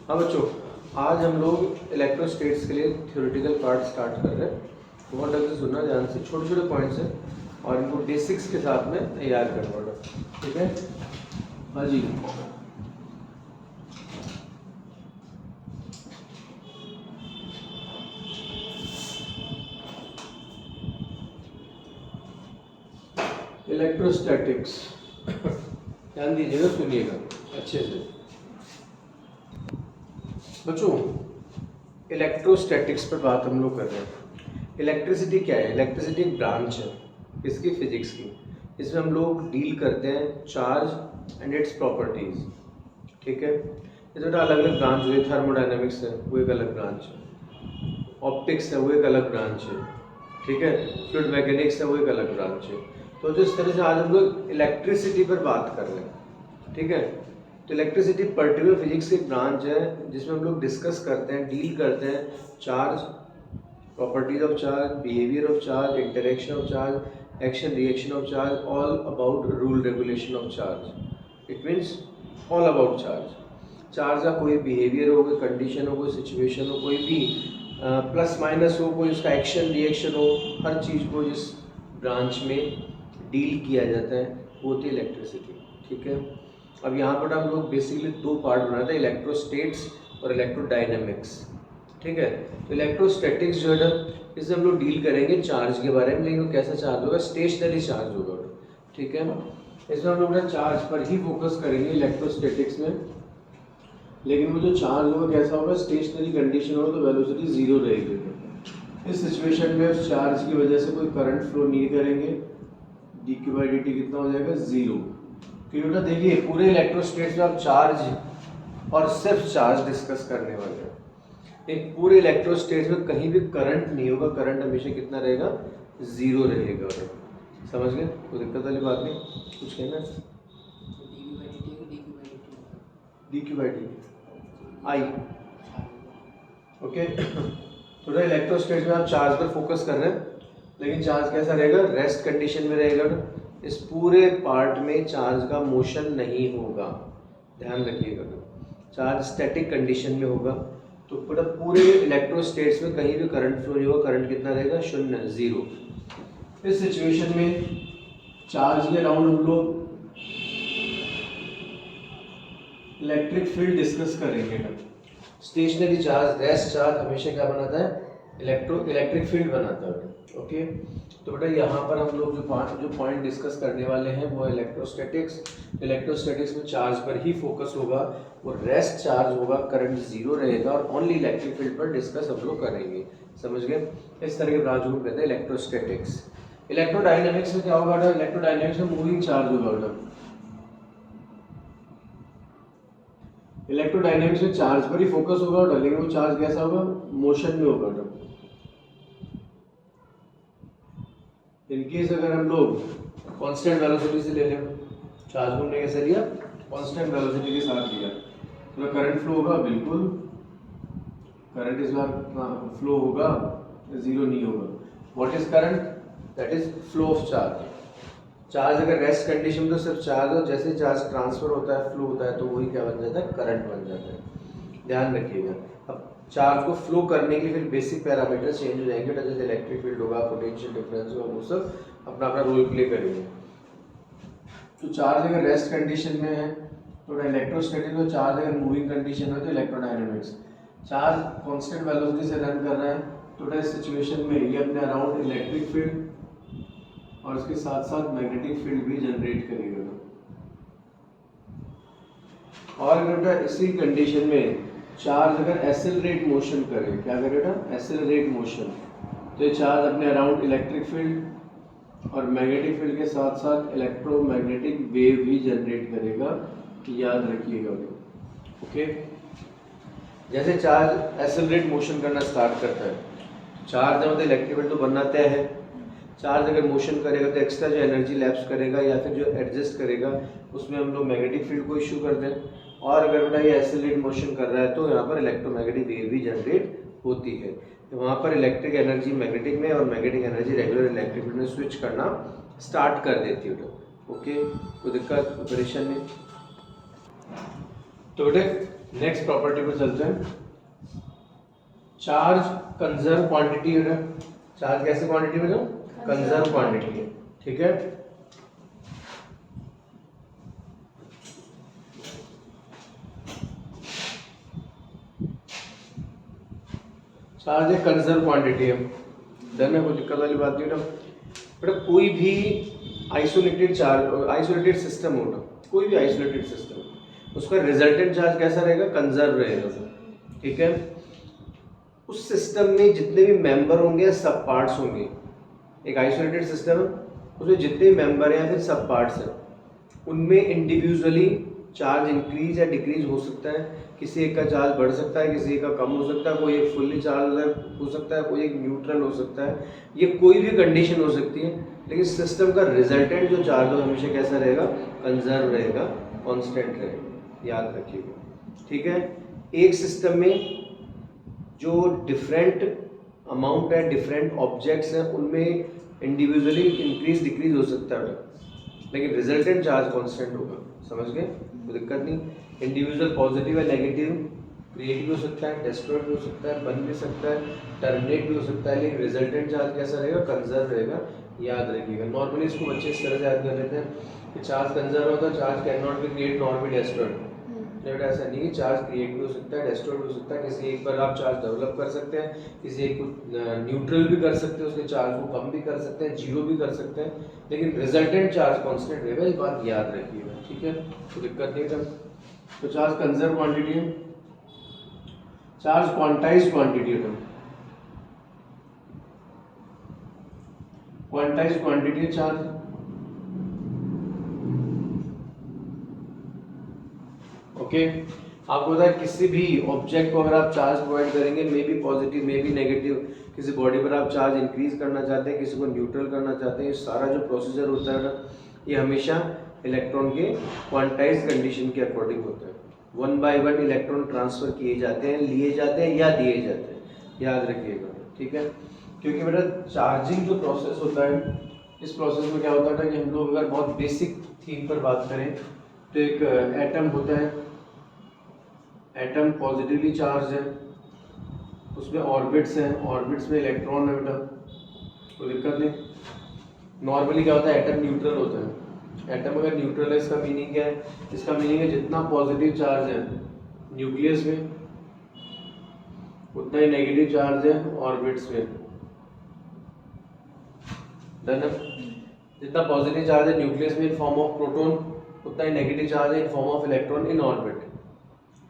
हाँ बच्चों, आज हम लोग इलेक्ट्रोस्टेट्स के लिए थ्योरेटिकल पार्ट स्टार्ट कर रहे हैं। बहुत ढंग से सुनना ध्यान से, छोटे छोटे पॉइंट्स हैं और इनको बेसिक्स के साथ में तैयार करना होगा, ठीक है? हाँ जी, इलेक्ट्रोस्टैटिक्स ध्यान दीजिएगा, सुनिएगा अच्छे से बच्चों। इलेक्ट्रोस्टैटिक्स पर बात हम लोग कर रहे हैं। इलेक्ट्रिसिटी क्या है? इलेक्ट्रिसिटी एक ब्रांच है इसकी, फिजिक्स की। इसमें हम लोग डील करते हैं चार्ज एंड इट्स प्रॉपर्टीज, ठीक है? इसमें अलग अलग ब्रांच हुई, थर्मोडायनेमिक्स है वो एक अलग ब्रांच है, ऑप्टिक्स है वो एक अलग ब्रांच है, ठीक है? फ्लूइड मैकेनिक्स है वो एक अलग ब्रांच है। तो जिस तरह से आज हम लोग इलेक्ट्रिसिटी पर बात कर रहे हैं, ठीक है? तो इलेक्ट्रिसिटी पर्टिकुलर फिजिक्स की एक ब्रांच है जिसमें हम लोग डिस्कस करते हैं, डील करते हैं charge, properties of charge, behaviour of charge, interaction of charge, action reaction of charge, all about rule regulation of charge. It means all about charge. Charge का कोई बिहेवियर हो, कोई कंडीशन हो, कोई सिचुएशन हो, कोई भी प्लस माइनस हो, कोई उसका एक्शन रिएक्शन हो, हर चीज़ को जिस ब्रांच में डील किया जाता है वो होती है इलेक्ट्रिसिटी, ठीक है? अब यहाँ पर हम लोग बेसिकली दो पार्ट बनाते हैं, इलेक्ट्रोस्टेट्स और इलेक्ट्रोडायनेमिक्स, ठीक है? तो इलेक्ट्रोस्टैटिक्स जो है ना, इससे हम लोग डील करेंगे चार्ज के बारे में, लेकिन वो कैसा चार्ज होगा? स्टेशनरी चार्ज होगा, ठीक है? इसमें हम लोग ना चार्ज पर ही फोकस करेंगे इलेक्ट्रोस्टैटिक्स में, लेकिन वो जो चार्ज होगा कैसा होगा? स्टेशनरी कंडीशन होगा तो वेलोसिटी जीरो रहेगी। इस सिचुएशन में उस चार्ज की वजह से कोई करंट फ्लो नहीं करेंगे, D Q by D T कितना हो जाएगा? जीरो। क्योंकि बेटा देखिए, पूरे इलेक्ट्रोस्टेट्स में आप चार्ज और सिर्फ चार्ज डिस्कस करने वाले हैं। एक पूरे इलेक्ट्रोस्टेट्स में कहीं भी करंट नहीं होगा, करंट हमेशा कितना रहेगा? जीरो रहेगा। समझ गए? कोई दिक्कत वाली बात नहीं, कुछ कहना है? D Q by D I, okay? थोड़ा इलेक्ट्रोस्टेट्स में आप चार्ज पर फोकस कर रहे हैं, लेकिन चार्ज कैसा रहेगा? रेस्ट कंडीशन में रहेगा। इस पूरे पार्ट में चार्ज का मोशन नहीं होगा, ध्यान रखिएगा। चार्ज स्टैटिक कंडीशन में होगा। तो पूरे इलेक्ट्रोस्टेट्स में कहीं भी करंट फ्लो नहीं होगा, करंट कितना रहेगा? शून्य, जीरो। इस सिचुएशन में चार्ज के अराउंड हम लोग इलेक्ट्रिक फील्ड डिस्कस करेंगे। स्टेशनरी चार्ज, रेस्ट चार्ज हमेशा क्या बनाता है? इलेक्ट्रिक फील्ड बनाता है, ओके? तो बेटा यहाँ पर हम लोग जो पॉइंट डिस्कस करने वाले हैं वो इलेक्ट्रोस्टैटिक्स। इलेक्ट्रोस्टैटिक्स में चार्ज पर ही फोकस होगा, वो रेस्ट चार्ज होगा, करंट जीरो रहेगा और ओनली इलेक्ट्रिक फील्ड पर डिस्कस हम लोग करेंगे। समझ गए? इस तरह के ब्रांच को कहते हैं इलेक्ट्रोस्टैटिक्स। इलेक्ट्रोडायनेमिक्स में क्या होगा? इलेक्ट्रोडायनेमिक्स में मूविंग चार्ज होगा। इलेक्ट्रोडायनेमिक्स में चार्ज पर ही फोकस होगा, लेकिन वो चार्ज कैसा होगा? मोशन में होगा। इनकेस अगर हम लोग कांस्टेंट वेलोसिटी से ले लें, चार्ज को हमने कैसे लिया? कांस्टेंट वेलोसिटी के साथ लिया, तो करंट फ्लो होगा? बिल्कुल, करंट इस बार फ्लो होगा, जीरो नहीं होगा। What is current? That is flow of charge. Charge अगर रेस्ट कंडीशन में तो सिर्फ चार्ज हो, जैसे चार्ज ट्रांसफर होता है, फ्लो होता है, तो वही क्या बन जाता है? करंट बन जाता है। ध्यान रखिएगा। अब चार्ज को फ्लो करने के लिए फिर बेसिक पैरामीटर चेंज हो जाएंगे, जैसे इलेक्ट्रिक फील्ड होगा, पोटेंशियल डिफरेंस होगा, वो सब अपना अपना रोल प्ले करेंगे। तो चार्ज अगर रेस्ट कंडीशन में है तो इलेक्ट्रोस्टैटिक, तो चार्ज अगर मूविंग कंडीशन में तो इलेक्ट्रोडायनेमिक्स। चार्ज कांस्टेंट वेलोसिटी से रन कर रहा है तो इस सिचुएशन में ये अपने अराउंड इलेक्ट्रिक फील्ड और उसके साथ साथ मैग्नेटिक फील्ड भी जनरेट करेगा। और अगर इसी कंडीशन में चार्ज अगर एक्सेलरेट मोशन करे, क्या करेगा? एक्सेलरेट मोशन, तो ये चार्ज अपने अराउंड इलेक्ट्रिक फील्ड और मैग्नेटिक फील्ड के साथ साथ इलेक्ट्रोमैग्नेटिक वेव भी जनरेट करेगा, याद रखिएगा, ओके? जैसे चार्ज एक्सेलरेट मोशन करना स्टार्ट करता है, चार्ज मतलब इलेक्ट्रिक फील्ड तो बनना तय है। चार्ज अगर मोशन करेगा तो एक्स्ट्रा जो एनर्जी लैप्स करेगा या फिर जो एडजस्ट करेगा उसमें हम लोग मैग्नेटिक फील्ड को इशू कर दें। और अगर बेटा ये एक्सेलरेट मोशन कर रहा है तो यहाँ पर इलेक्ट्रोमैग्नेटिक वेव भी जनरेट होती है। तो वहाँ पर इलेक्ट्रिक एनर्जी मैग्नेटिक में और magnetic energy regular electric field में स्विच करना स्टार्ट कर देती है, ओके? कोई दिक्कत, कोई परेशानी नहीं। तो बेटे नेक्स्ट प्रॉपर्टी पर चलते हैं। चार्ज कंजर्व क्वांटिटी है। चार्ज कैसे क्वांटिटी में, जो कंजर्व क्वांटिटी है, ठीक है। चार्ज एक कंजर्व क्वांटिटी है, डन है, कोई दिक्कत वाली बात नहीं ना। बेटा कोई भी आइसोलेटेड चार्ज, आइसोलेटेड सिस्टम होगा, कोई भी आइसोलेटेड सिस्टम, उसका रिजल्टेंट चार्ज कैसा रहेगा, कंजर्व रहेगा, ठीक है। उस सिस्टम में जितने भी मेंबर होंगे, सब पार्ट्स होंगे, एक आइसोलेटेड सिस्टम है, उसमें जितने मेंबर हैं या फिर सब पार्ट्स हैं, उनमें इंडिविजुअली चार्ज इंक्रीज या डिक्रीज हो सकता है। किसी एक का चार्ज बढ़ सकता है, किसी एक का कम हो सकता है, कोई एक फुल्ली चार्ज हो सकता है, कोई एक न्यूट्रल हो सकता है, ये कोई भी कंडीशन हो सकती है। लेकिन सिस्टम का रिजल्टेंट जो चार्ज हो हमेशा कैसा रहेगा, कंजर्व रहेगा, कांस्टेंट रहेगा, याद रखिएगा, ठीक है। एक सिस्टम में जो डिफरेंट अमाउंट है, डिफरेंट ऑब्जेक्ट्स हैं, उनमें इंडिविजुअली इंक्रीज डिक्रीज हो सकता है, लेकिन रिजल्टेंट चार्ज कांस्टेंट होगा, समझ गए, कोई दिक्कत नहीं। इंडिविजुअल पॉजिटिव है, नेगेटिव, क्रिएट भी हो सकता है, डिस्ट्रॉय भी हो सकता है, बन भी सकता है, टर्मिनेट भी हो सकता है, लेकिन रिजल्टेंट चार्ज कैसा रहेगा, कंजर्व रहेगा, याद रखिएगा। नॉर्मली इसको बच्चे इस तरह से याद कर लेते हैं कि चार्ज कंजर्व होता है, charge can not be create not be destroyed. बेटा ऐसा नहीं है, चार्ज क्रिएट भी हो सकता है, डिस्ट्रॉय भी हो सकता है, किसी एक पर आप चार्ज डेवलप कर सकते हैं, किसी एक को न्यूट्रल भी कर सकते हैं, उसके चार्ज को कम भी कर सकते हैं, जीरो भी कर सकते हैं, लेकिन रिजल्टेंट चार्ज कांस्टेंट रहेगा, ये बात याद रखिएगा, ठीक है, तो दिक्कत नहीं है। तो चार्ज कंजर्व क्वांटिटी है, चार्ज क्वांटाइज्ड क्वांटिटी है, क्वांटाइज्ड क्वांटिटी है चार्ज, ओके। आपको पता है किसी भी ऑब्जेक्ट को अगर आप चार्ज प्रोवाइड करेंगे, may be positive may be negative, किसी बॉडी पर आप चार्ज इंक्रीज करना चाहते हैं, किसी को न्यूट्रल करना चाहते हैं, ये सारा जो प्रोसीजर होता है ना, ये हमेशा इलेक्ट्रॉन के क्वांटाइज कंडीशन के अकॉर्डिंग होता है। 1 बाय 1 इलेक्ट्रॉन ट्रांसफर किए जाते हैं, लिए जाते हैं या दिए जाते हैं, याद रखिएगा, ठीक है। क्योंकि बेटा चार्जिंग जो प्रोसेस होता है, इस प्रोसेस में क्या होता है कि हम लोग अगर बहुत बेसिक थीम पर बात करें तो एक एटम होता है, एटम पॉजिटिवली चार्ज है, उसमें ऑर्बिट्स हैं, ऑर्बिट्स में इलेक्ट्रॉन है बेटा, कोई दिक्कत नहीं। नॉर्मली क्या होता है, एटम न्यूट्रल होता है, एटम अगर न्यूट्रल है इसका मीनिंग क्या है, इसका मीनिंग है जितना पॉजिटिव चार्ज है न्यूक्लियस में, उतना ही नेगेटिव चार्ज है ऑर्बिट्स में, डन है। जितना पॉजिटिव चार्ज है न्यूक्लियस में इन फॉर्म ऑफ प्रोटॉन, उतना ही नेगेटिव चार्ज है in form of electron in orbit.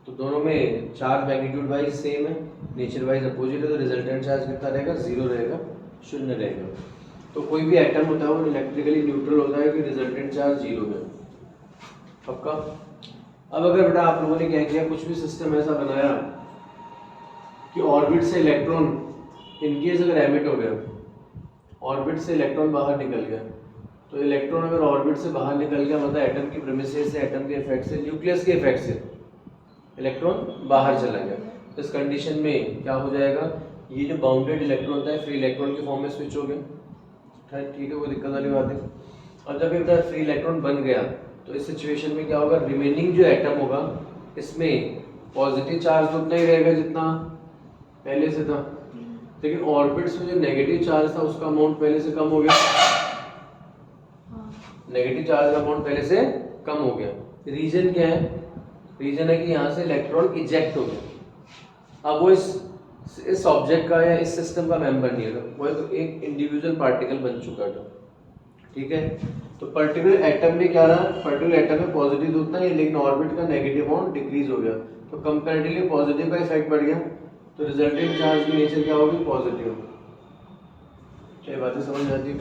तो दोनों में चार्ज मैग्नीट्यूड वाइज सेम है, नेचर वाइज अपोजिट है, तो रिजल्टेंट चार्ज कितना रहेगा, जीरो रहेगा, शून्य रहेगा। तो कोई भी एटम होता है वो इलेक्ट्रिकली न्यूट्रल होता है कि रिजल्टेंट चार्ज जीरो है, पक्का। अब अगर बेटा आप लोगों ने क्या किया, कुछ भी सिस्टम ऐसा बनाया कि ऑर्बिट से इलेक्ट्रॉन इनकेस अगर एमिट हो गया, ऑर्बिट से इलेक्ट्रॉन बाहर निकल गया, तो इलेक्ट्रॉन अगर ऑर्बिट से बाहर निकल गया मतलब एटम की प्रेमिसेस से, एटम के इफेक्ट से, न्यूक्लियस के इफेक्ट से इलेक्ट्रॉन बाहर चला गया, तो इस कंडीशन में क्या हो जाएगा, ये जो बाउंडेड इलेक्ट्रॉन होता है फ्री इलेक्ट्रॉन के फॉर्म में स्विच हो गया, ठीक है, कोई दिक्कत वाली बात है। और जब ये फ्री इलेक्ट्रॉन बन गया तो इस सिचुएशन में क्या होगा, रिमेनिंग जो एटम होगा इसमें पॉजिटिव चार्ज तो उतना ही रहेगा जितना पहले से था, लेकिन ऑर्बिट्स में जो नेगेटिव चार्ज था उसका अमाउंट पहले से कम हो गया, नेगेटिव चार्ज का अमाउंट पहले से कम हो गया। रीजन क्या है, रीजन है कि यहाँ से इलेक्ट्रॉन इजेक्ट हो गया, अब वो इस ऑब्जेक्ट का या इस सिस्टम का मेंबर नहीं है, वो तो एक इंडिविजुअल पार्टिकल बन चुका था, ठीक है। तो पर्टिकुलर एटम में क्या रहा, पर्टिकुलर एटम में पॉजिटिव उतना ही, लेकिन ऑर्बिट का नेगेटिव अमाउंट डिक्रीज हो गया, तो कंपैरेटिवली पॉजिटिव का इफेक्ट बढ़ गया, तो रिजल्टेंट चार्ज की नेचर क्या होगी, पॉजिटिव। क्या बातें समझ आती है,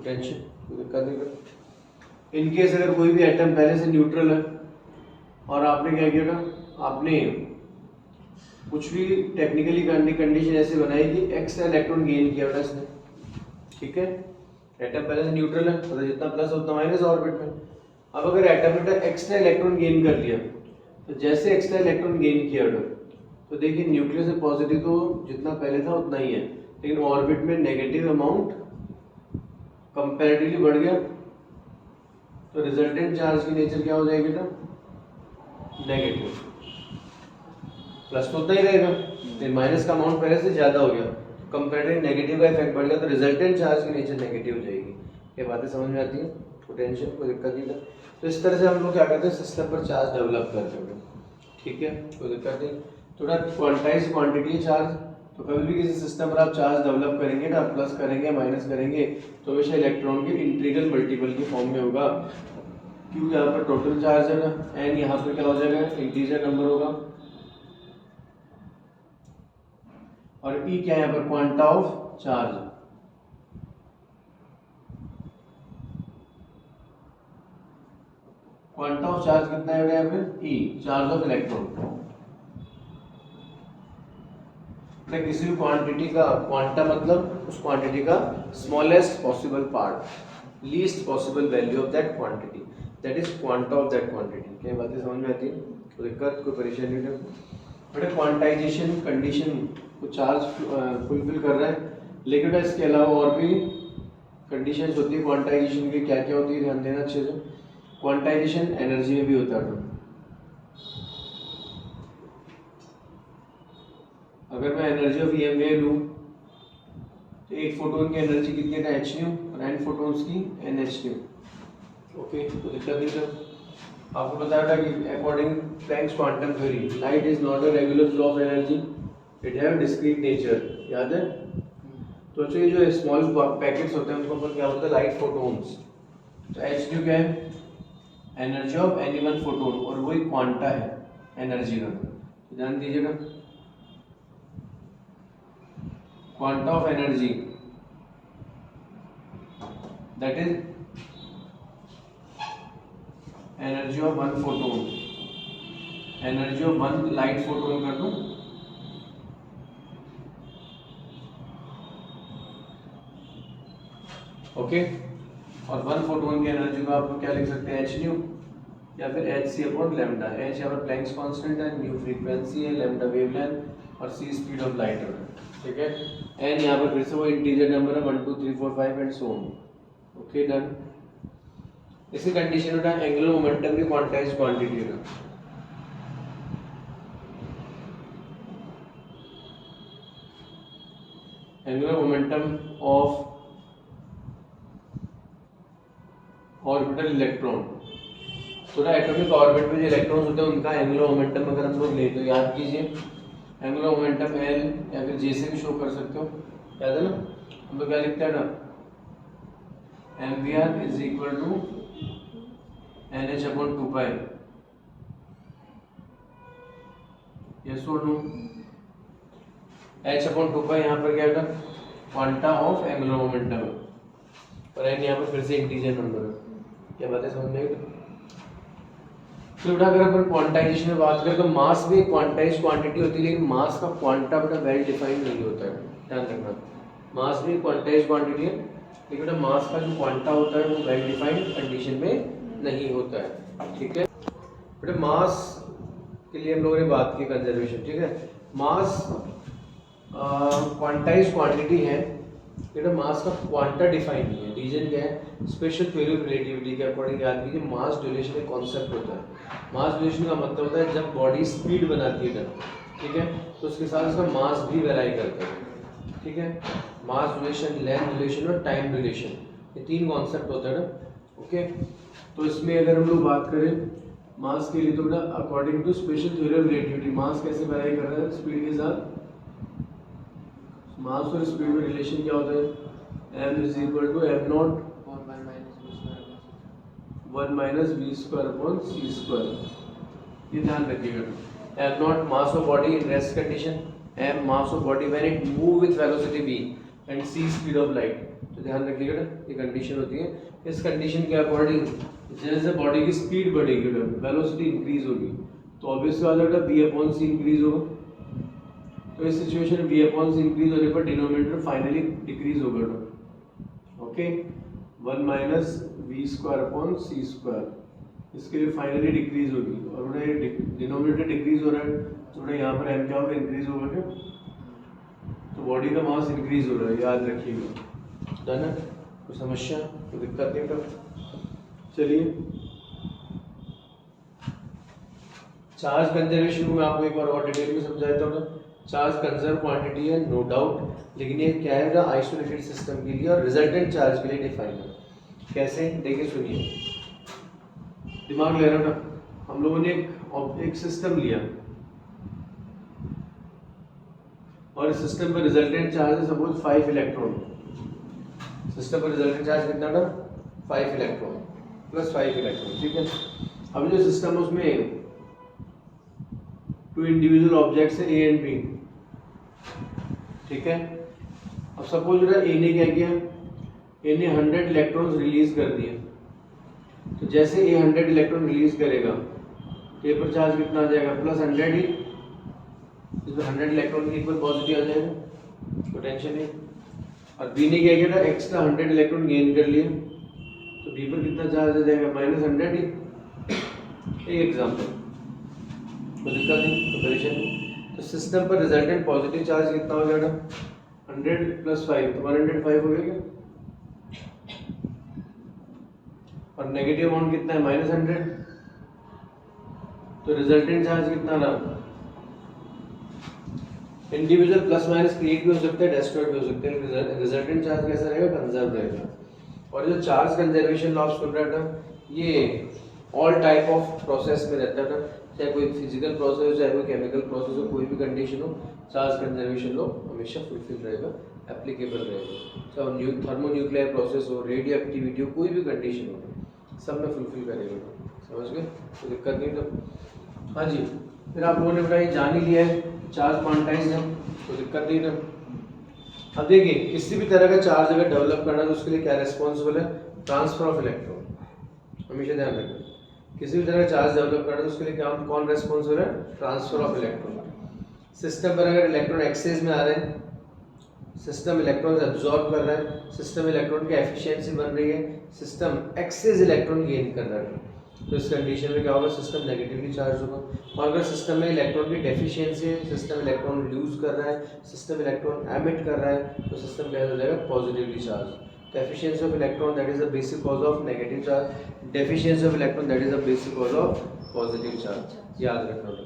टेंशन दिक्कत नहीं। इनकेस अगर कोई भी एटम पहले से न्यूट्रल है और आपने क्या किया ना, आपने कुछ भी टेक्निकली कंडीशन ऐसे बनाई कि एक्स्ट्रा इलेक्ट्रॉन गेन किया बेटा इसने, ठीक है। एटम पहले से न्यूट्रल है, मतलब जितना प्लस उतना माइनस ऑर्बिट में। अब अगर एटम ने एक्स्ट्रा इलेक्ट्रॉन गेन कर लिया, तो जैसे एक्स्ट्रा इलेक्ट्रॉन गेन किया बेटा, तो देखिए न्यूक्लियस में पॉजिटिव तो जितना पहले था उतना ही है, लेकिन ऑर्बिट में नेगेटिव अमाउंट कंपैरेटिवली बढ़ गया, तो रिजल्टेंट चार्ज की नेचर क्या हो जाएगी बेटा, नेगेटिव, प्लस तो होता ही रहेगा, फिर माइनस का अमाउंट पहले से ज़्यादा हो गया, कंपेरेटिव नेगेटिव का इफेक्ट बढ़ गया, तो रिजल्टेंट चार्ज की नेचर नेगेटिव हो जाएगी। ये बातें समझ में आती हैं, पोटेंशियल कोई दिक्कत नहीं था। तो इस तरह से हम लोग क्या करते हैं, सिस्टम पर चार्ज डेवलप करते हैं, ठीक है, कोई दिक्कत नहीं। थोड़ा क्वांटाइज क्वांटिटी है चार्ज, तो कभी भी किसी सिस्टम पर आप चार्ज डेवलप करेंगे ना, प्लस करेंगे माइनस करेंगे, तो हमेशा इलेक्ट्रॉन के इंटीग्रल मल्टीपल के फॉर्म में होगा। क्यों, यहाँ पर टोटल चार्ज है ना, एन यहाँ पर क्या हो जाएगा, इंटीजर नंबर होगा, और ई क्या है यहाँ पर, quanta of charge. Quanta of charge कितना है यहाँ पे, ई, चार्ज ऑफ इलेक्ट्रॉन। किसी भी क्वांटिटी का क्वांटा मतलब उस क्वांटिटी का smallest possible part, least possible value of that quantity, that is quanta of that quantity. क्या बातें समझ में आती है, कोई दिक्कत कोई परेशानी नहीं। बट क्वांटाइजेशन कंडीशन को चार्ज फुलफिल कर रहा है, लेकिन इसके अलावा और भी कंडीशंस होती है क्वांटाइजेशन की, क्या क्या होती है ध्यान देना अच्छे से। क्वांटाइजेशन एनर्जी में भी होता है। अगर मैं एनर्जी ऑफ EM वेव लूँ तो एक फोटोन की एनर्जी कितनी है, एच न्यू, और एन फोटोन्स की NH न्यू। ओके, तो दिक्कत नहीं था। आपको बताया था कि according Planck's quantum theory, light is not a regular flow of energy, it have discrete nature, याद है। तो अच्छा, ये जो स्मॉल पैकेट्स होते हैं उनको अपन क्या बोलते हैं, लाइट फोटोन्स। तो एच न्यू क्या है, energy of any one photon, और वही क्वांटा है एनर्जी का। तो ध्यान दीजिएगा, quanta of energy, that is energy of one photon, energy of one light photon कर दूं, ओके। और वन फोटोन की एनर्जी को आप क्या लिख सकते हैं, एच न्यू या फिर h c upon lambda. H यहाँ पर प्लैंक्स कांस्टेंट है, न्यू फ्रीक्वेंसी है, लैम्डा वेवलेंथ, और सी स्पीड ऑफ लाइट है, ठीक है। एन यहाँ पर फिर से वो इंटीजर नंबर है, 1 2 3 4 5 and so on. Okay, done. इसी कंडीशन में एंगुलर मोमेंटम की क्वांटाइज्ड क्वांटिटी है। Angular momentum of orbital electron, थोड़ा एटॉमिक ऑर्बिट में जो इलेक्ट्रॉन्स होते हैं उनका एंगुलर मोमेंटम अगर हम लोग ले तो याद कीजिए, एंगुलर मोमेंटम एल या फिर जे से भी शो कर सकते हो, याद है ना। हम लोग क्या लिखते हैं ना, mvr is equal to NH upon 2 pi, yes और नो। h अपॉन 2 पाई यहाँ पर क्या था, क्वांटा ऑफ एंगुलर मोमेंटम, और n यहाँ पर फिर से इंटीजर नंबर है। क्या बातें समझ में आई। तो बेटा अगर अपन क्वांटाइजेशन में बात करें तो मास भी एक क्वांटाइज क्वांटिटी होती है, लेकिन मास का क्वांटा बेटा वेल डिफाइंड नहीं होता है, ध्यान रखना। मास भी क्वांटाइज क्वांटिटी है, लेकिन बेटा मास का जो क्वांटा होता है वो वेल डिफाइंड कंडीशन में नहीं होता है, ठीक है। बेटा मास के लिए हम लोगों ने बात की कंजर्वेशन, ठीक है। मास क्वांटाइज क्वांटिटी है, लेकिन मास का क्वांटा डिफाइन नहीं है। रीजन क्या है, स्पेशल थ्योरी ऑफ रिलेटिविटी के अकॉर्डिंग याद कीजिए, मास ड्यूरेशन एक कॉन्सेप्ट होता है। मास ड्यूरेशन का मतलब होता है जब बॉडी स्पीड बनाती है, ठीक है, तो उसके साथ उसका मास भी वेराई करता है, ठीक है। मास ड्यूरेशन, लेंथ ड्यूरेशन और टाइम ड्यूरेशन, ये 3 कॉन्सेप्ट होता है ना, ओके। तो इसमें अगर हम लोग बात करें मास के लिए तो बेटा according to special theory of relativity mass कैसे वेराई कर रहा है स्पीड के साथ। मास और स्पीड में रिलेशन क्या होता है, m is equal to m nought 1 minus v square upon c square, ये ध्यान रखिएगा। m nought mass of body in rest condition, m mass of body when it move with velocity v and c speed of light. तो ध्यान रखिएगा, ये condition होती है। इस कंडीशन के अकॉर्डिंग जैसे बॉडी की स्पीड बढ़ेगी, वेलोसिटी इंक्रीज होगी, तो ऑब्वियस बात है v अपॉन c इंक्रीज होगा। तो इस सिचुएशन v अपॉन c इंक्रीज होने पर डिनोमिनेटर फाइनली डिक्रीज होगा, okay. 1 minus v square upon c square, इसके लिए फाइनली डिक्रीज होगी, और बड़ा डिनोमिनेटर डिक्रीज हो रहा है, तो बड़ा यहाँ पर m क्या होगा, इंक्रीज होगा क्या, तो बॉडी का मास इंक्रीज हो रहा है, याद रखिएगा, डन है। कोई समस्या कोई दिक्कत नहीं कर, चलिए चार्ज कंजर्वेशन को मैं आपको एक बार और डिटेल में समझा देता हूँ। चार्ज कंजर्व क्वांटिटी है नो डाउट, लेकिन ये क्या है आइसोलेटेड सिस्टम के लिए और रिजल्टेंट चार्ज के लिए डिफाइन है। कैसे, देखिए सुनिए, दिमाग ले रहा ना, हम लोगों ने एक सिस्टम लिया और इस सिस्टम पर रिजल्टेंट चार्ज है सपोज 5 इलेक्ट्रॉन। सिस्टम पर रिजल्टेंट चार्ज कितना था 5 इलेक्ट्रॉन प्लस 5 इलेक्ट्रॉन, ठीक है। अब जो सिस्टम है उसमें 2 इंडिविजुअल ऑब्जेक्ट्स है ए एंड बी, ठीक है। अब सपोज बेटा ए ने क्या किया, ए ने 100 इलेक्ट्रॉन्स रिलीज कर दिए, तो जैसे ए 100 इलेक्ट्रॉन रिलीज करेगा तो ए पर चार्ज कितना आ जाएगा प्लस 100 ही, इसमें 100 इलेक्ट्रॉन की इक्वल पॉजिटिव आ जाएगा, तो टेंशन नहीं। और बी ने क्या किया था, एक्स्ट्रा 100 इलेक्ट्रॉन गेन कर लिए, तो बी पर कितना चार्ज आ जाएगा -100 ही। एक एग्जांपल, तो दिक्कत नहीं, तो परेशान नहीं। तो सिस्टम पर रिजल्टेंट पॉजिटिव चार्ज कितना हो जाएगा 100 + 5, तो 105 हो गया क्या। और नेगेटिव अमाउंट कितना है -100, तो रिजल्टेंट चार्ज कितना रहा। इंडिविजुअल प्लस माइनस क्रिएट भी हो सकता है, डिस्ट्रॉय भी हो सकता है, रिजल्टेंट चार्ज कैसा रहेगा, कंजर्व रहेगा। और जो चार्ज कंजर्वेशन लॉ सुन रहा था, ये ऑल टाइप ऑफ प्रोसेस में रहता था, चाहे कोई फिजिकल प्रोसेस हो, चाहे कोई केमिकल प्रोसेस हो, कोई भी कंडीशन हो, चार्ज कंजर्वेशन लॉ हमेशा फुलफिल रहेगा, एप्लीकेबल रहेगा। चाहे थर्मोन्यूक्लियर प्रोसेस हो, रेडियो एक्टिविटी हो, कोई भी कंडीशन हो, सब में फुलफिल करेगा, समझ गए, कोई दिक्कत नहीं। तो हाँ जी, फिर आप लोगों ने बताया जान ही लिया है चार्ज क्वांटाइज्ड है, कोई दिक्कत नहीं ना। अब देखिए किसी भी तरह का चार्ज अगर डेवलप करना है तो उसके लिए क्या रिस्पॉन्सिबल है, ट्रांसफर ऑफ इलेक्ट्रॉन, हमेशा ध्यान रखना। किसी भी तरह का चार्ज डेवलप करना है तो उसके लिए क्या कौन रिस्पॉन्सिबल है, ट्रांसफर ऑफ इलेक्ट्रॉन। सिस्टम पर अगर इलेक्ट्रॉन एक्सेस में आ रहे हैं, सिस्टम इलेक्ट्रॉन एब्जॉर्ब कर रहा है, सिस्टम इलेक्ट्रॉन की एफिशिएंसी बन रही है, सिस्टम एक्सेस इलेक्ट्रॉन गेन कर रहा है, तो इस कंडीशन में क्या होगा, सिस्टम नेगेटिवली चार्ज होगा। और अगर सिस्टम में इलेक्ट्रॉन की डेफिशिएंसी है, सिस्टम इलेक्ट्रॉन लूज कर रहा है, सिस्टम इलेक्ट्रॉन एमिट कर रहा है, तो सिस्टम कैसा हो जाएगा, positively charge. Deficiency of electron that is the basic cause of negative charge, deficiency of electron that is the basic cause of positive charge, याद रखना होगा।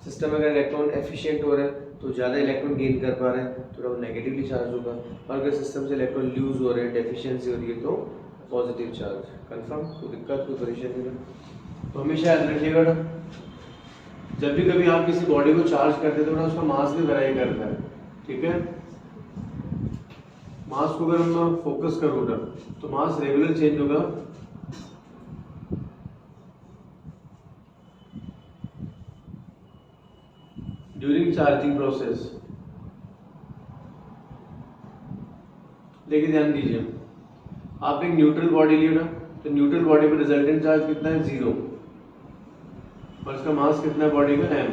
सिस्टम अगर इलेक्ट्रॉन एफिशिएंट हो रहा है तो ज़्यादा इलेक्ट्रॉन गेन कर पा रहे हैं, तो वो नेगेटिवली चार्ज होगा। और अगर सिस्टम से इलेक्ट्रॉन लूज हो रहे हैं, डेफिशिएंसी हो रही है, तो पॉजिटिव चार्ज। कंफर्म, कोई दिक्कत कोई परेशानी नहीं। तो हमेशा याद रखिएगा ना, जब भी कभी आप किसी बॉडी को चार्ज करते हो तो उसका मास भी वेरी करता है, ठीक है। मास को अगर हम फोकस करो ना तो मास रेगुलर चेंज होगा, ड्यूरिंग चार्जिंग प्रोसेस। देखिए ध्यान दीजिए, आप एक न्यूट्रल बॉडी लियो ना, तो न्यूट्रल बॉडी पर रिजल्टेंट चार्ज कितना है 0, और इसका मास कितना है बॉडी का m,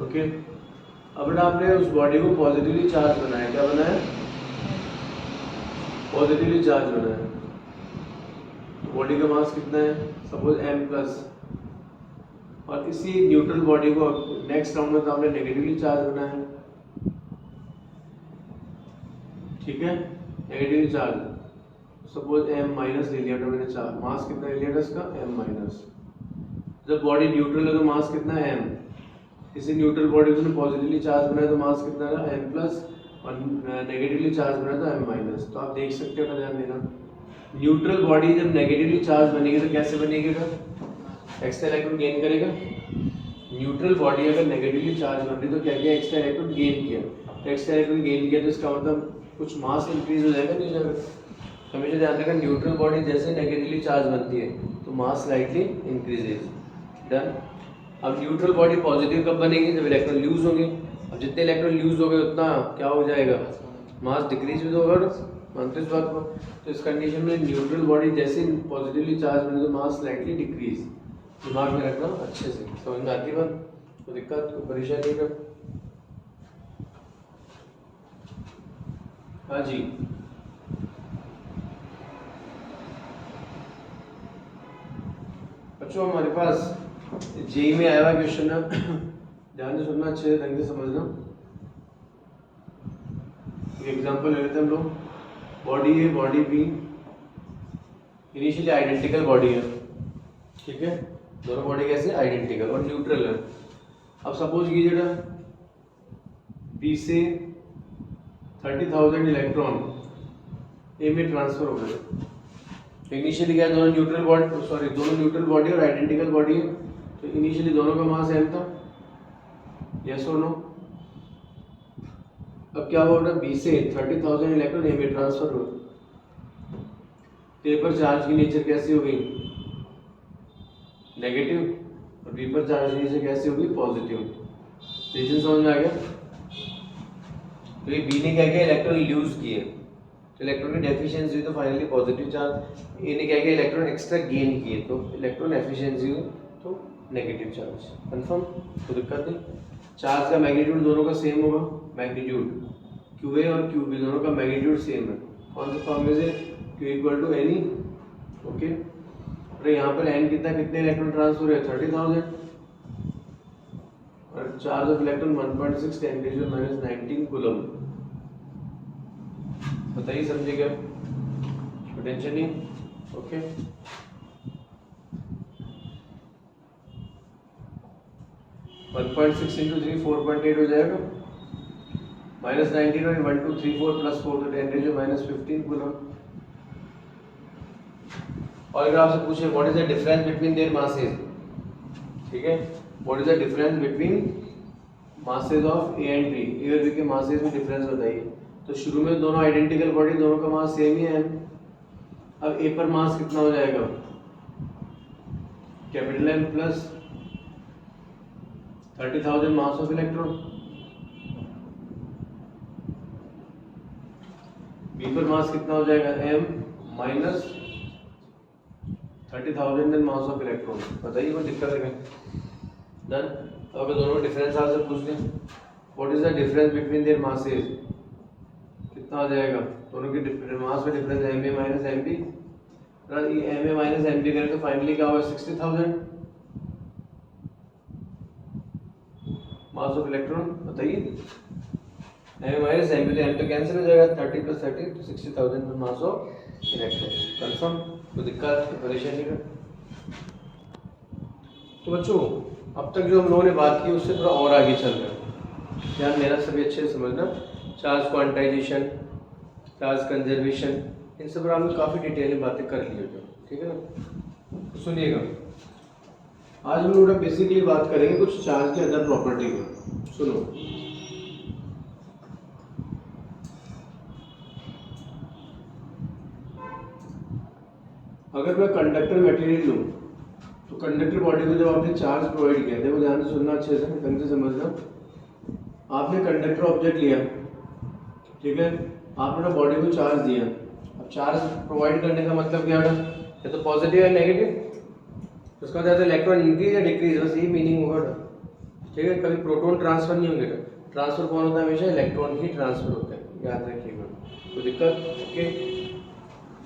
ओके। अब आपने उस बॉडी को पॉजिटिवली चार्ज बनाया, क्या बनाया, पॉजिटिवली चार्ज बनाया, तो बॉडी का मास कितना है सपोज m+, और इसी न्यूट्रल बॉडी को नेक्स्ट राउंड में तो आपने नेगेटिवली चार्ज बनाया, ठीक है, नेगेटिवली चार्ज सपोज m- ले लिया, तो मैंने चार्ज मास कितना ले लिया था इसका m-। जब बॉडी न्यूट्रल है तो मास कितना है m, इसी न्यूट्रल बॉडी को पॉजिटिवली चार्ज बनाया तो मास कितना है m+, और नेगेटिवली चार्ज बनाया तो m-। तो आप देख सकते हो, ध्यान देना, न्यूट्रल बॉडी जब नेगेटिवली चार्ज बनेगी तो कैसे बनेगी, एक्स्ट्रा इलेक्ट्रॉन गेन करेगा। न्यूट्रल बॉडी अगर नेगेटिवली चार्ज बन रही तो क्या किया, एक्स्ट्रा इलेक्ट्रॉन गेन किया, तो एक्स्ट्रा इलेक्ट्रॉन गेन किया तो इसका मतलब कुछ मास इंक्रीज हो जाएगा, नहीं हो जाएगा। हमेशा ध्यान रखना, न्यूट्रल बॉडी जैसे नेगेटिवली चार्ज बनती है तो मास स्लाइटली इंक्रीजेज, डन। अब न्यूट्रल बॉडी पॉजिटिव कब बनेगी, जब इलेक्ट्रॉन लूज होंगे। अब जितने इलेक्ट्रॉन लूज हो गए उतना क्या हो जाएगा, मास डिक्रीज भी होगा, मानते इस बात को। तो इस कंडीशन में न्यूट्रल बॉडी जैसे पॉजिटिवली चार्ज बने तो मास स्लाइटली डिक्रीज, दिमाग में रखना अच्छे से, समझ में आती बात, कोई दिक्कत कोई परेशानी का। हाँ जी, बच्चों हमारे पास जेई में आया हुआ क्वेश्चन है, ध्यान से सुनना, अच्छे ढंग से समझना। एग्जांपल ले लेते हैं हम लोग, body A body B, initially identical body है, ठीक है, दोनों बॉडी कैसे आइडेंटिकल और न्यूट्रल है। अब सपोज कीजिएगा बी से 30,000 इलेक्ट्रॉन ए में ट्रांसफर हो गए। इनिशियली क्या है, दोनों न्यूट्रल बॉडी और आइडेंटिकल बॉडी है, तो इनिशियली दोनों का मास सेम था, यस और नो। अब क्या होगा, बी से 30,000 इलेक्ट्रॉन ए में ट्रांसफर हो, ए पर चार्ज की नेचर कैसी हो गई, नेगेटिव, और बी पर चार्ज की नेचर कैसी होगी, पॉजिटिव। रीजन समझ में आ गया। तो ये बी ने क्या किया, इलेक्ट्रॉन यूज किए, तो इलेक्ट्रॉन की डेफिशिएंसी हुई तो फाइनली पॉजिटिव चार्ज। ए ने क्या किया, इलेक्ट्रॉन एक्स्ट्रा गेन किए तो इलेक्ट्रॉन एफिशिएंसी हुई तो नेगेटिव चार्ज। कंफर्म, तो दिक्कत नहीं। चार्ज का मैग्नीट्यूड दोनों का सेम होगा, मैग्नीट्यूड QA और QB दोनों का मैग्नीट्यूड सेम है। कौन से फॉर्म में से, Q equal to NE, okay. और यहाँ पर N कितने इलेक्ट्रॉन ट्रांसफर है, 30,000, और चार्ज ऑफ इलेक्ट्रॉन 1.6 × 10⁻⁹ कूलम। बताइए, समझे क्या, टेंशन नहीं, ओके। (1.6 × 3 4.8 हो जाएगा, -19 और 1 2 3 4 + 4 तो 10⁻⁻15 कूलम। और अगर आपसे पूछे what is the difference between their masses, ठीक है, what is the difference between masses of A and B, A और बी के मासेस में डिफरेंस बताइए। तो शुरू में दोनों आइडेंटिकल बॉडी, दोनों का मास सेम ही है। अब ए पर मास कितना हो जाएगा, capital M plus 30,000 mass of electron, B पर मास कितना हो जाएगा, M minus 30,000 then mass of electron. बताइए कोई दिक्कत है, डन। अगर दोनों डिफरेंस आपसे पूछ लें, what is the difference between their masses, कितना हो जाएगा, दोनों के मास में डिफरेंस MA माइनस MB, ये MA माइनस MB करें तो फाइनली क्या होगा, 60,000 मास ऑफ इलेक्ट्रॉन। बताइए, MA माइनस MB, तो M तो कैंसिल हो जाएगा, 30 + 30 तो 60,000 मास ऑफ इलेक्ट्रॉन। कंफर्म, तो दिक्कत परेशानी का। तो बच्चों अब तक जो हम लोगों ने बात की उससे थोड़ा और आगे चल रहे हैं, ध्यान देना, सभी अच्छे से समझना। चार्ज क्वांटाइजेशन, चार्ज कंजर्वेशन, इन सब पर हमने काफ़ी डिटेल में बातें कर ली होगी, ठीक है ना। तो सुनिएगा, आज हम लोग बेसिकली बात करेंगे कुछ चार्ज के अदर प्रॉपर्टी की। सुनो, अगर मैं कंडक्टर मटेरियल लूँ तो कंडक्टर बॉडी को जब आपने चार्ज प्रोवाइड किया, देखो ध्यान से सुनना, अच्छे से ढंग से समझना। आपने कंडक्टर ऑब्जेक्ट लिया, ठीक है, आपने बॉडी को चार्ज दिया। अब चार्ज प्रोवाइड करने का मतलब क्या है, या तो पॉजिटिव या नेगेटिव। उसका मतलब इलेक्ट्रॉन इंक्रीज या डिक्रीज, बस यही मीनिंग होगा, ठीक है। कभी प्रोटॉन ट्रांसफर नहीं होंगे, ट्रांसफर कौन होता है, हमेशा इलेक्ट्रॉन ही ट्रांसफर होता है, याद रखिएगा। तो दिक्कत, ओके।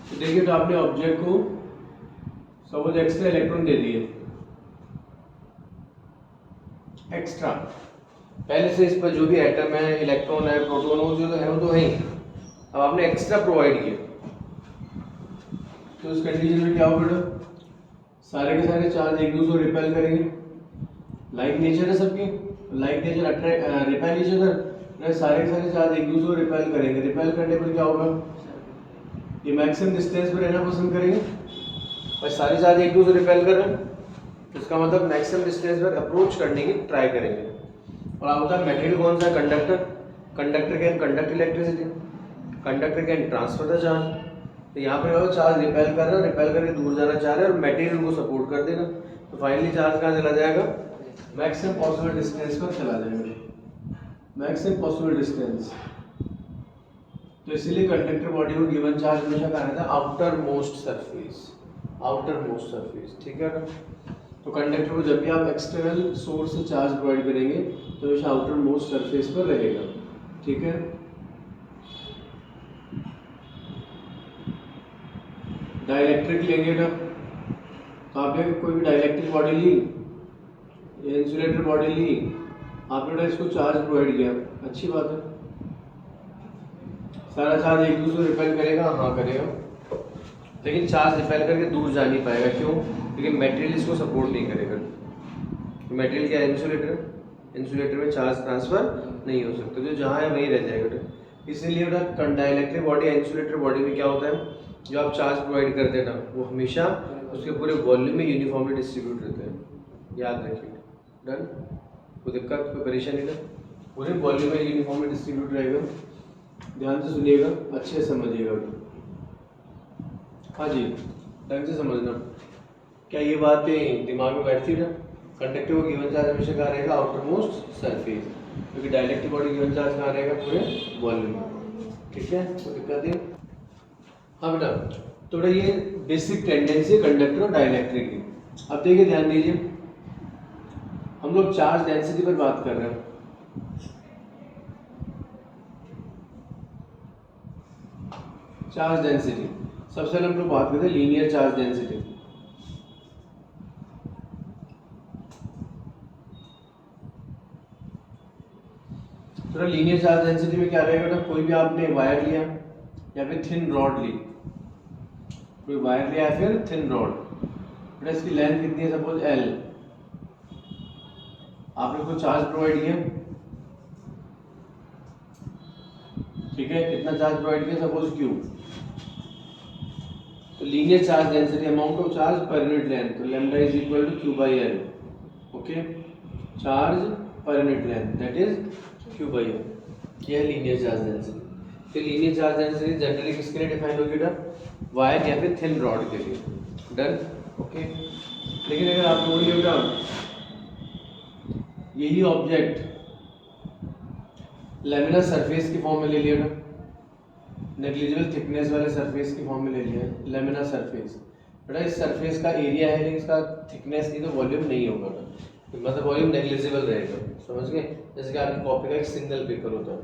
तो देखिए, तो आपने ऑब्जेक्ट को सपोज एक्स्ट्रा इलेक्ट्रॉन दे दिए, एक्स्ट्रा, पहले से इस पर जो भी एटम है, इलेक्ट्रॉन है, प्रोटॉन हो, जो है वो तो है ही। अब आपने एक्स्ट्रा प्रोवाइड किया, तो इस कंडीशन में क्या होगा, सारे के सारे चार्ज एक दूसरे को रिपेल करेंगे। लाइक नेचर है सबकी, like nature attract repel each other, सारे के सारे चार्ज एक दूसरे को रिपेल करेंगे। रिपेल करने पर क्या होगा, ये मैक्सिमम डिस्टेंस पर रहना पसंद करेंगे, और सारे चार्ज एक दूसरे रिपेल कर रहे हैं, इसका मतलब मैक्सिमम डिस्टेंस पर अप्रोच करने की ट्राई करेंगे। और आप बता, मटेरियल कौन सा है, conductor. Conductor can conduct electricity, conductor can transfer the charge. तो यहाँ पर चार्ज रिपेल कर रहा है, रिपेल करके दूर जाना चाह रहा है, और मटेरियल को सपोर्ट कर देगा, तो फाइनली चार्ज कहाँ चला जाएगा, मैक्सिमम पॉसिबल डिस्टेंस पर चला जाएगा, मैक्सिमम पॉसिबल डिस्टेंस। तो इसीलिए कंडक्टर बॉडी को गिवन चार्ज हमेशा कहा जाता है outer most surface, outer most surface, ठीक है ना। तो कंडक्टर को जब भी आप एक्सटर्नल सोर्स से चार्ज प्रोवाइड करेंगे तो हमेशा आउटर मोस्ट सरफेस पर रहेगा, ठीक है। डाइलेक्ट्रिक लेंगे ना, तो आपने कोई भी डाइलेक्ट्रिक बॉडी ली, इंसुलेटर बॉडी ली, आपने इसको चार्ज प्रोवाइड किया, अच्छी बात है, सारा चार्ज एक दूसरे को रिपेल करेगा, हाँ करेगा। लेकिन चार्ज रिपेल करके दूर जा नहीं पाएगा। क्यों? क्योंकि मटेरियल इसको सपोर्ट नहीं करेगा। मटेरियल क्या है? इंसुलेटर। इंसुलेटर में चार्ज ट्रांसफर नहीं हो सकता, जो जहाँ है वहीं रह जाएगा। इसीलिए बेटा डाइलेक्ट्रिक बॉडी या इंसुलेटर बॉडी में क्या होता है, जो आप चार्ज प्रोवाइड करते हैं ना, वो हमेशा उसके पूरे वॉल्यूम में यूनिफॉर्मली डिस्ट्रीब्यूट रहते हैं। याद रखिए। डन? कोई दिक्कत, कोई परेशानी ना? पूरे वॉल्यूम में यूनिफॉर्मली डिस्ट्रीब्यूट रहेगा। ध्यान से सुनिएगा, अच्छे से समझिएगा। हाँ जी, ढंग से समझना। क्या ये बातें दिमाग में बैठती है ना? कंडक्टिव को गिवन चार्ज हमेशा कहाँ रहेगा? Outer most surface. क्योंकि डाइलेक्ट्रिक बॉडी गिवन चार्ज कहाँ रहेगा? पूरे वॉल्यूम में। ठीक है, कोई दिक्कत नहीं? हाँ बेटा, तो बेटा ये बेसिक टेंडेंसी कंडक्टर और डाइलेक्ट्रिक की। अब देखिए, ध्यान दीजिए, हम लोग चार्ज डेंसिटी पर बात कर रहे हैं। चार्ज डेंसिटी सबसे पहले हम लोग बात करते हैं लीनियर चार्ज डेंसिटी। तो लीनियर चार्ज डेंसिटी में क्या रहेगा बेटा? कोई भी आपने वायर लिया या फिर थिन रॉड ली, कोई वायर लिया या फिर थिन रॉड, बेटा इसकी लेंथ कितनी है? Suppose L। आपने कोई चार्ज प्रोवाइड किया, ठीक है, कितना चार्ज प्रोवाइड किया? Suppose Q। तो linear charge density, amount of charge per unit length, तो lambda is equal to Q by L। Okay, charge per unit length that is Q by L। यह है linear charge density. तो linear charge density generally किसके लिए define होगी बेटा? Wire या फिर थिन रॉड के लिए। डन? ओके। लेकिन अगर आप बोलिए बेटा यही ऑब्जेक्ट लैमिनर सरफेस की फॉर्म में ले लिया ना, नेग्लिजिबल थिकनेस वाले सरफेस की फॉर्म में ले लिया है, लैमिनर सरफेस, बेटा इस सरफेस का एरिया है लेकिन इसका थिकनेस नहीं, तो वॉल्यूम नहीं होगा, मतलब वॉल्यूम नेग्लिजिबल रहेगा। समझ गए? जैसे कि आपकी कॉपी का एक सिंगल पेपर होता है,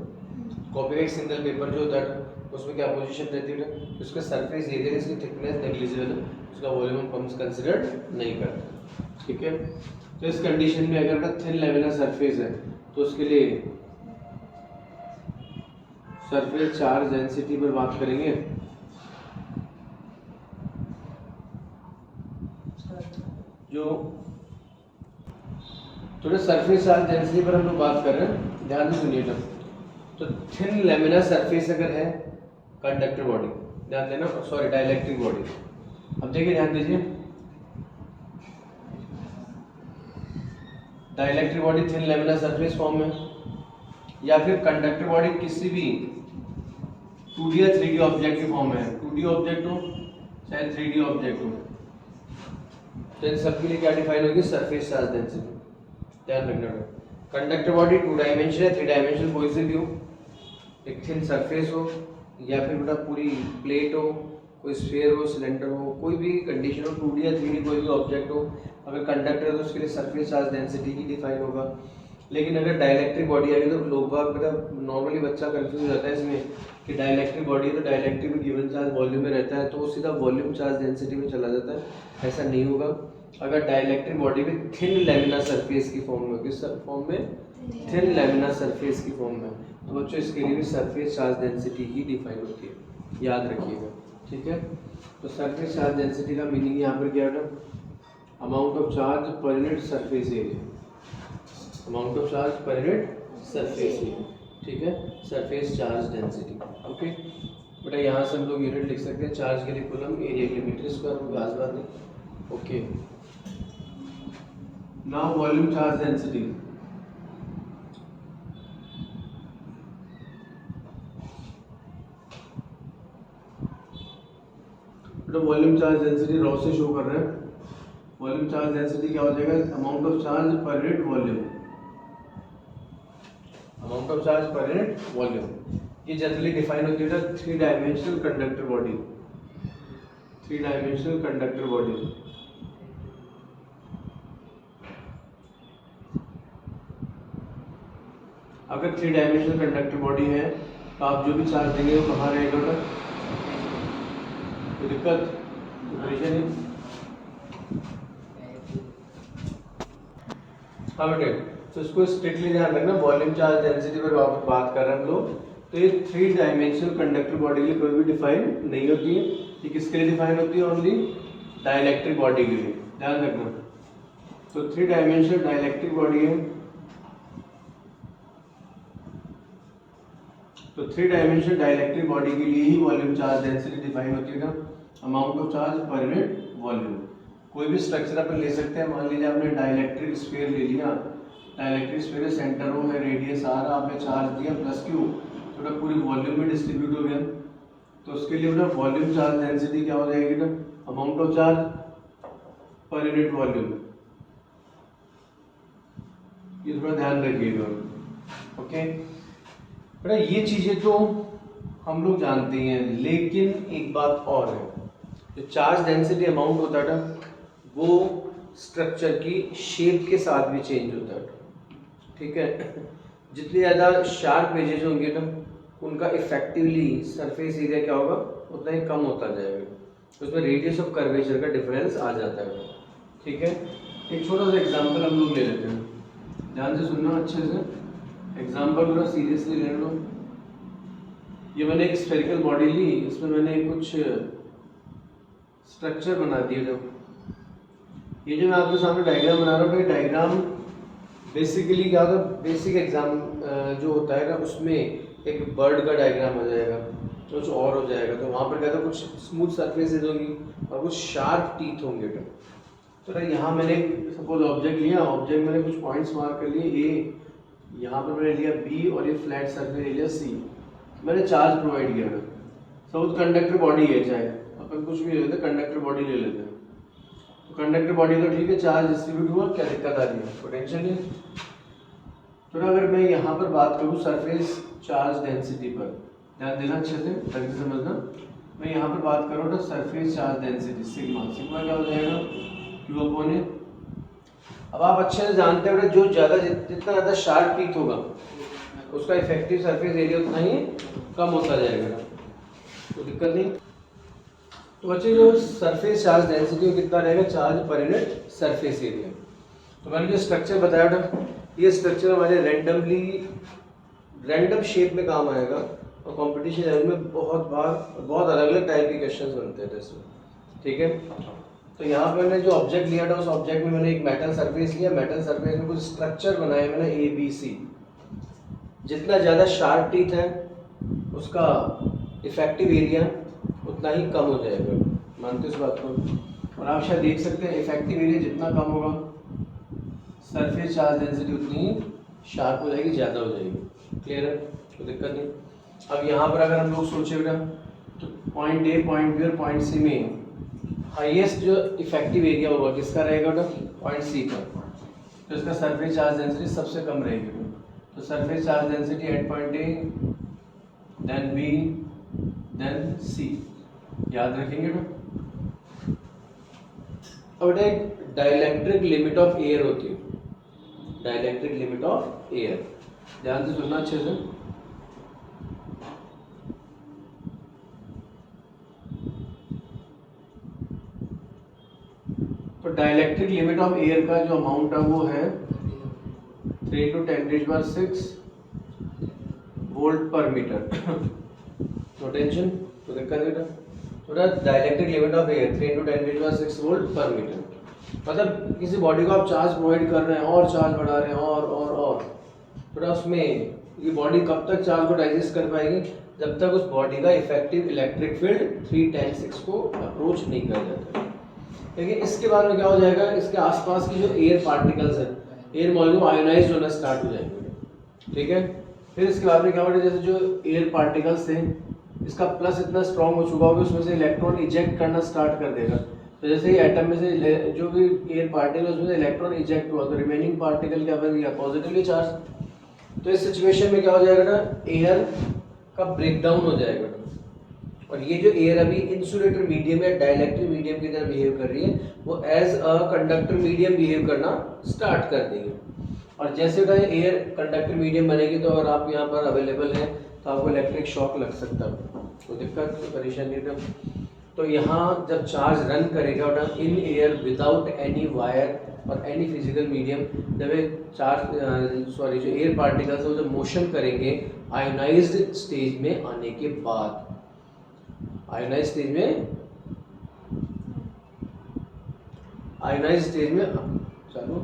कॉपी का एक सिंगल पेपर जो होता है उसमें क्या पोजीशन रहती है? उसका सरफेस एरिया, इसकी थिकनेस नेग्लिजिबल है, उसका वॉल्यूम हम कंसिडर नहीं करते। ठीक है, तो इस कंडीशन में अगर थिन लैमिनर सरफेस है तो उसके लिए सरफेस चार्ज डेंसिटी पर बात करेंगे। जो थोड़े सरफेस चार्ज डेंसिटी पर हम लोग बात कर रहे हैं, ध्यान से सुनिएगा। तो थिन लैमिनर सरफेस अगर है कंडक्टर बॉडी, ध्यान देना, सॉरी डाइलेक्ट्रिक बॉडी। अब देखिए, ध्यान दीजिए, dielectric body thin laminar surface form में, या फिर कंडक्टर बॉडी किसी भी 2D या 3D ऑब्जेक्ट की फॉर्म में, 2D ऑब्जेक्ट हो चाहे 3D ऑब्जेक्ट हो, तो इन सब के लिए क्या डिफाइन होगी? Surface charge density. ध्यान रखना, कंडक्टर बॉडी 2 डायमेंशन है, 3 डायमेंशन कोई से भी हो, एक थिन सरफेस हो या फिर बेटा पूरी प्लेट हो, कोई स्फीयर हो, सिलेंडर हो, कोई भी कंडीशन हो, 2D या 3D कोई भी ऑब्जेक्ट हो, अगर कंडक्टर है तो उसके लिए सरफेस चार्ज डेंसिटी ही डिफाइन होगा। लेकिन अगर डाइलेक्ट्रिक बॉडी आएगी तो लोग बाग बेटा नॉर्मली बच्चा कंफ्यूज हो जाता है इसमें कि डाइलेक्ट्रिक बॉडी है तो डाइलेक्ट्रिक में गिवन चार्ज वॉल्यूम में रहता है, तो वो सीधा वॉल्यूम चार्ज डेंसिटी में चला जाता है। ऐसा नहीं होगा। अगर डाइलेक्ट्रिक बॉडी में थिन लैमिनर सरफेस की फॉर्म में, किस फॉर्म में? थिन लैमिनर सरफेस की फॉर्म में, तो बच्चों इसके लिए भी सरफेस चार्ज डेंसिटी ही डिफाइन होती है, याद रखिएगा। ठीक है, तो सरफेस चार्ज डेंसिटी का मीनिंग यहाँ पर क्या है? Amount of charge per unit surface area, amount of charge per unit surface area. ठीक है, सरफेस चार्ज डेंसिटी। ओके बेटा, यहाँ से हम लोग यूनिट लिख सकते हैं, चार्ज के लिए कूलम, एरिया के लिए मीटर स्क्वायर, कोई खास बात नहीं। Okay, now volume charge density. तो वॉल्यूम चार्ज डेंसिटी रॉ से शो कर रहे हैं। वॉल्यूम चार्ज डेंसिटी क्या हो जाएगा? Amount of charge per unit volume, amount of charge per unit volume. ये जनरली डिफाइन होती है 3 dimensional conductor body, 3 dimensional conductor body. अगर 3 डायमेंशनल कंडक्टर बॉडी है तो आप जो भी चार्ज देंगे वो कहाँ रहेगा? कोई दिक्कत, परेशानी? हाँ बेटे, तो इसको स्ट्रिक्टली ध्यान रखना, वॉल्यूम चार्ज डेंसिटी पर बात कर रहे हैं हम लोग। तो ये 3 डायमेंशनल कंडक्टर बॉडी की कोई भी डिफाइन नहीं होती है, ये किसके लिए डिफाइन होती है? ओनली डाइलेक्ट्रिक बॉडी के लिए, ध्यान रखना। तो 3 डायमेंशनल डाइलेक्ट्रिक बॉडी है, तो 3 डायमेंशनल डाइलेक्ट्रिक बॉडी के लिए ही वॉल्यूम चार्ज डेंसिटी डिफाइन होती है ना, amount of charge per unit volume. कोई भी स्ट्रक्चर अपन ले सकते हैं, मान लीजिए आपने डाइलेक्ट्रिक स्फीयर ले लिया, डाइलेक्ट्रिक स्फीयर सेंटर ओ है, रेडियस आर, आपने चार्ज दिया प्लस क्यू, तो पूरी वॉल्यूम में डिस्ट्रीब्यूट हो गया। तो उसके लिए ना वॉल्यूम चार्ज डेंसिटी क्या हो जाएगी ना, amount of charge per unit volume. ये थोड़ा ध्यान रखिएगा, ओके बेटा। ये चीजें तो हम लोग जानते हैं, लेकिन एक बात और है, जो चार्ज डेंसिटी अमाउंट होता है ना, वो स्ट्रक्चर की शेप के साथ भी चेंज होता है, ठीक है। जितने ज़्यादा शार्प एजेस होंगे ना, उनका इफेक्टिवली सरफेस एरिया क्या होगा, उतना ही कम होता जाएगा, तो उसमें रेडियस ऑफ कर्वेचर का डिफरेंस आ जाता है, ठीक है। एक छोटा सा एग्जांपल हम लोग ले लेते हैं, ध्यान से सुनना अच्छे से, एग्जांपल पूरा सीरियसली ले लो। ये मैंने एक स्फेरिकल बॉडी ली, इसमें मैंने कुछ स्ट्रक्चर बना दिए। जो ये जो मैं आपके सामने डायग्राम बना रहा हूँ, ये डायग्राम बेसिकली क्या होगा, बेसिक एग्जाम जो होता है ना, उसमें एक बर्ड का डायग्राम आ जाएगा, तो कुछ और हो जाएगा, तो वहाँ पर क्या था, कुछ स्मूथ सरफेसेज होंगी और कुछ शार्प टीथ होंगे। तो यहाँ मैंने सपोज ऑब्जेक्ट लिया, ऑब्जेक्ट मैंने कुछ पॉइंट्स मार्क कर लिए, ए, यहाँ पर मैंने लिया बी, और ये फ्लैट सरफेस एरिया सी। मैंने चार्ज प्रोवाइड किया, सपोज कंडक्टर बॉडी है, चाहे अपन कुछ भी ले लेते हैं, कंडक्टर बॉडी ले लेते हैं, तो कंडक्टर बॉडी तो ठीक है, चार्ज डिस्ट्रीब्यूट हुआ, क्या दिक्कत आ रही है, पोटेंशियल है। तो अगर मैं यहाँ पर बात करूँ सरफेस चार्ज डेंसिटी पर, ध्यान देना अच्छे से, ढंग से समझना। मैं यहाँ पर बात करूँ तो surface charge density sigma, sigma क्या हो जाएगा, क्यू अपॉन ए। अब आप अच्छे से जानते हो जो जितना ज़्यादा शार्प टीथ होगा, उसका इफेक्टिव सरफेस एरिया उतना ही कम होता जाएगा, तो दिक्कत नहीं। तो बच्चे जो सरफेस चार्ज डेंसिटी कितना रहेगा, charge per unit surface area. तो मैंने जो स्ट्रक्चर बताया था, ये स्ट्रक्चर हमारे रैंडम शेप में काम आएगा, और कंपटीशन लेवल में बहुत अलग अलग टाइप के क्वेश्चंस बनते थे इसमें, ठीक है। तो यहाँ पे मैंने जो ऑब्जेक्ट लिया था, उस ऑब्जेक्ट में मैंने एक मेटल सरफेस लिया, मेटल सरफेस में कुछ स्ट्रक्चर बनाए मैंने ए बी सी। जितना ज़्यादा शार्प टीथ है, उसका इफेक्टिव एरिया उतना ही कम हो जाएगा, मानते हो इस बात को। और आप शायद देख सकते हैं, इफेक्टिव एरिया जितना कम होगा, सरफेस चार्ज डेंसिटी उतनी ही शार्प हो जाएगी, ज़्यादा हो जाएगी, क्लियर है, कोई दिक्कत नहीं। अब यहाँ पर अगर हम लोग सोचेगा, तो पॉइंट ए, पॉइंट बी और पॉइंट सी में हाईएस्ट जो इफेक्टिव एरिया होगा किसका रहेगा, पॉइंट सी का, तो इसका सरफेस चार्ज डेंसिटी सबसे कम रहेगी। तो surface charge density at point A, then B, then C, याद रखेंगे ना। अब एक डाइलेक्ट्रिक लिमिट ऑफ एयर होती है, डाइलेक्ट्रिक लिमिट ऑफ एयर, ध्यान से सुनना अच्छे से। तो डाइलेक्ट्रिक लिमिट ऑफ एयर का जो अमाउंट है वो है 3 × 10⁶ वोल्ट पर मीटर। नो टेंशन, तो दिक्कत नहीं। तो dielectric limit of air 3 × 10⁶ volt पर मीटर, मतलब किसी बॉडी को आप चार्ज प्रोवाइड कर रहे हैं और चार्ज बढ़ा रहे हैं और थोड़ा उसमें ये बॉडी कब तक चार्ज को डाइजेस्ट कर पाएगी, जब तक उस बॉडी का इफेक्टिव इलेक्ट्रिक फील्ड 3×10⁶ को अप्रोच नहीं कर जाता। लेकिन इसके बाद में क्या हो जाएगा, इसके आसपास की जो एयर पार्टिकल्स हैं, एयर मॉलिक्यूल आयोनाइज होना स्टार्ट हो जाएंगे, ठीक है। फिर इसके बाद में क्या होगा, जैसे जो एयर पार्टिकल्स थे, इसका प्लस इतना स्ट्रॉन्ग हो चुका होगा, उसमें से इलेक्ट्रॉन इजेक्ट करना स्टार्ट कर देगा। तो जैसे ही एटम में से जो भी एयर पार्टिकल, उसमें से इलेक्ट्रॉन इजेक्ट हुआ, तो रिमेनिंग पार्टिकल क्या बन गया, पॉजिटिवली चार्ज। तो इस सिचुएशन में क्या हो जाएगा ना, एयर का ब्रेकडाउन हो जाएगा, और ये जो एयर अभी इंसुलेटर मीडियम या डाइलेक्ट्रिक मीडियम की तरह बिहेव कर रही है, वो as a conductor medium behave करना स्टार्ट कर देगी। और जैसे का एयर कंडक्टर मीडियम बनेगी, तो अगर आप यहाँ पर अवेलेबल हैं तो आपको इलेक्ट्रिक शॉक लग सकता है, तो दिक्कत परेशानी नहीं। तो यहाँ जब चार्ज रन करेगा in air without any wire और एनी फिजिकल मीडियम, जब जो एयर पार्टिकल्स वो जब मोशन करेंगे आयोनाइज्ड स्टेज में आने के बाद, आयोनाइज्ड स्टेज में आयोनाइज स्टेज में चालू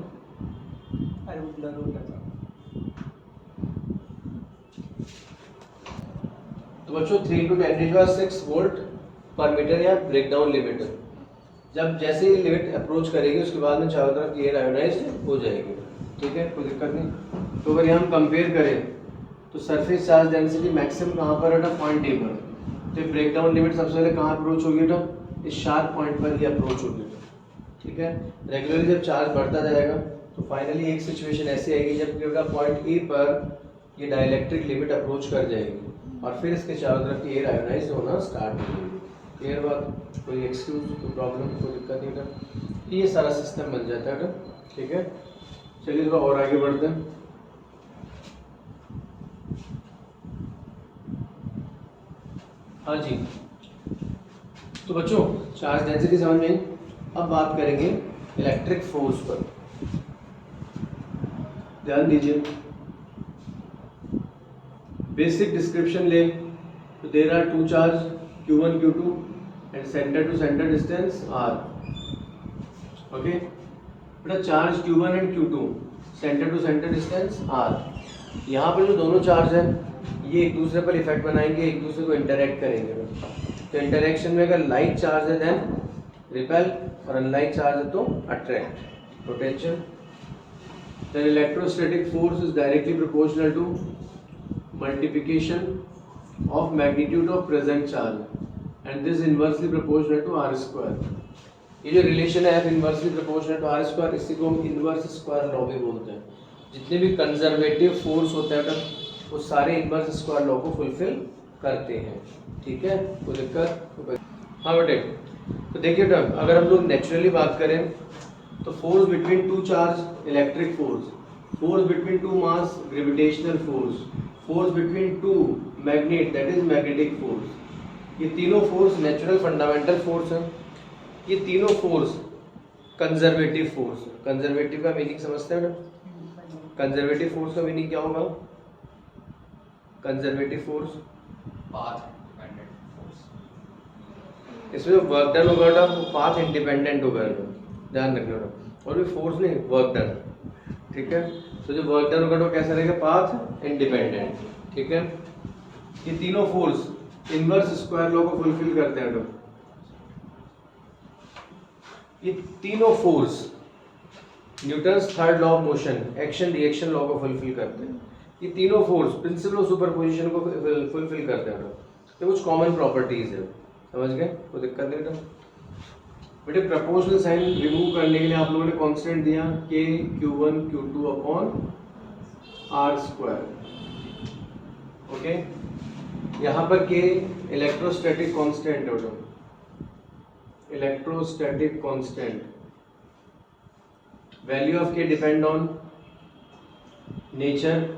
तो बच्चों 3 × 10⁶ वोल्ट पर मीटर या ब्रेकडाउन लिमिट, जब जैसे ही लिमिट अप्रोच करेगी उसके बाद में चारों तरफ एयर आयोनाइज हो जाएगी। ठीक है, कोई दिक्कत नहीं। तो अगर यहाँ हम कंपेयर करें तो सरफेस चार्ज डेंसिटी मैक्सिमम कहाँ पर है? पॉइंट ए पर। तो ब्रेकडाउन लिमिट सबसे पहले कहाँ अप्रोच होगी? इस शार्प पॉइंट पर ही अप्रोच होगी। ठीक है, रेगुलरली जब चार्ज बढ़ता जाएगा तो फाइनली एक सिचुएशन ऐसी आएगी जब पॉइंट ए पर ये डाइलेक्ट्रिक लिमिट अप्रोच कर जाएगी और फिर इसके चारों तरफ एयर आयोनाइज होना स्टार्ट हो जाएगी। क्लियर बात? कोई एक्सक्यूज, कोई प्रॉब्लम, कोई दिक्कत नहीं था। ये सारा सिस्टम बन जाता है। ठीक है, चलिए थोड़ा और आगे बढ़ते हैं। हाँ जी, तो बच्चों चार्ज डेंसिटी समझ में। अब बात करेंगे इलेक्ट्रिक फोर्स पर। ध्यान दीजिए, बेसिक डिस्क्रिप्शन ले तो there are two charge Q1 Q2 and centre to centre distance R। Okay बेटा, charge Q1 and Q2, centre to centre distance R। यहाँ पर जो दोनों चार्ज हैं ये एक दूसरे पर इफेक्ट बनाएंगे, एक दूसरे को इंटरेक्ट करेंगे। तो इंटरेक्शन में अगर लाइक चार्ज है देन रिपेल और अनलाइक चार्ज है तो attract, potential. Then electrostatic force is directly proportional to multiplication of magnitude of present charge and this inversely proportional to R square. ये जो रिलेशन है F inversely proportional to R square, इसी को हम inverse square law भी बोलते हैं। जितने भी कंजर्वेटिव फोर्स होते हैं वो सारे इनवर्स स्क्वायर लॉ को फुलफिल करते हैं। ठीक है, कोई दिक्कत? हाँ बेटे, तो देखिए अगर हम लोग नेचुरली बात करें तो force between two charge electric force, force between two mass gravitational force, force between two magnet that is magnetic force, ये तीनों फोर्स नेचुरल फंडामेंटल फोर्स है। ये तीनों फोर्स कंजर्वेटिव फोर्स। कंजर्वेटिव का मीनिंग समझते हैं बेटा? कंजर्वेटिव फोर्स का मीनिंग क्या होगा? Conservative force path dependent force, इसमें जो वर्क डन होगा ना वो पाथ इंडिपेंडेंट होगा, ध्यान रखना। और भी फोर्स नहीं, वर्क डन। ठीक है, तो जो वर्क डन होगा वो कैसा रहेगा? Path independent. ठीक है, ये तीनों फोर्स इनवर्स स्क्वायर लॉ को फुलफिल करते हैं। ये तीनों force Newton's third law of motion, action reaction law को फुलफिल करते हैं। ये तीनों फोर्स प्रिंसिपल ऑफ सुपरपोजिशन को फुलफिल करते हैं। तो कुछ कॉमन प्रॉपर्टीज है, समझ गए? कोई दिक्कत नहीं था बेटे। प्रपोर्शनल साइन रिमूव करने के लिए आप लोगों ने कांस्टेंट दिया K Q1 Q2 upon R square. Okay, यहाँ पर K इलेक्ट्रोस्टैटिक कांस्टेंट है, electrostatic constant. Value of K depend on nature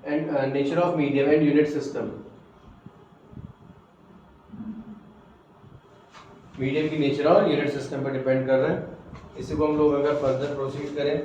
and nature of medium and unit system. Medium की नेचर और यूनिट सिस्टम पर डिपेंड कर रहा है। इसी को हम लोग अगर फर्दर प्रोसीड करें